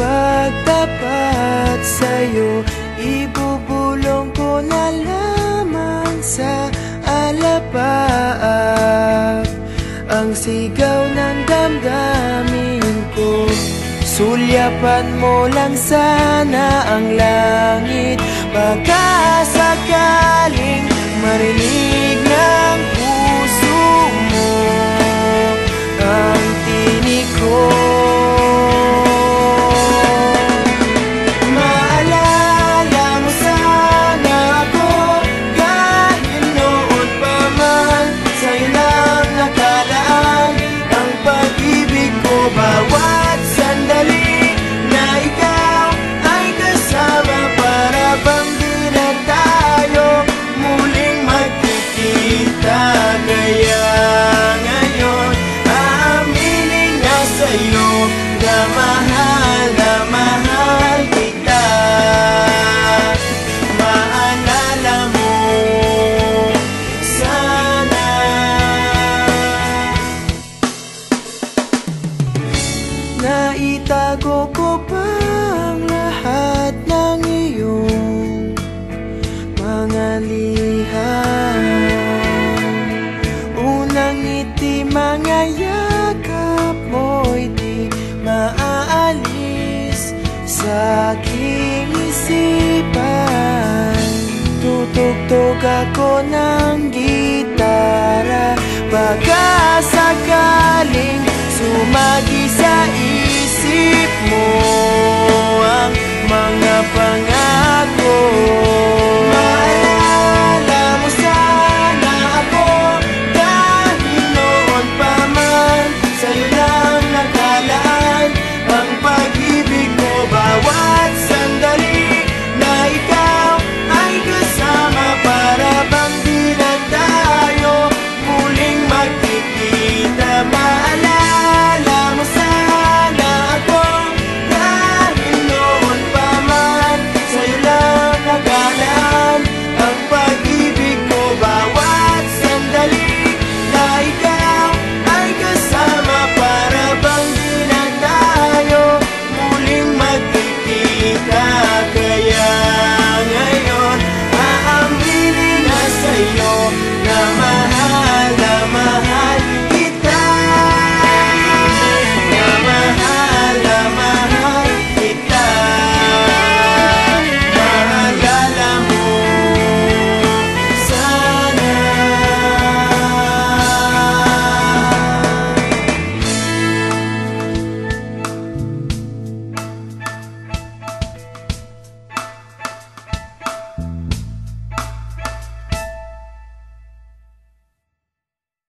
pagtapat sa'yo, ibubulong ko na lamang sa alapaap ang sigaw ng damdamin ko. Sulyapan mo lang sana ang langit, baka sakaling marinig ng puso mo ang tinig ko. Maalala mo sana ako kahit noon pa man, sa'yo lang nakalaan ang pag-ibig ko. Bawat sandali na ikaw ay kasama, para bang di na tayo muling magkikita. Kaya ngayon aaminin na sa'yo na mahal kita. Maalala mo sana. Naitago ko pa ang lahat ng iyong mga liham, unang ngiti, mga yakap mo'y di maaalis sa aking isipan. Tutugtog ako ng gitara, baka sakaling sumagi sa isip mo ang mga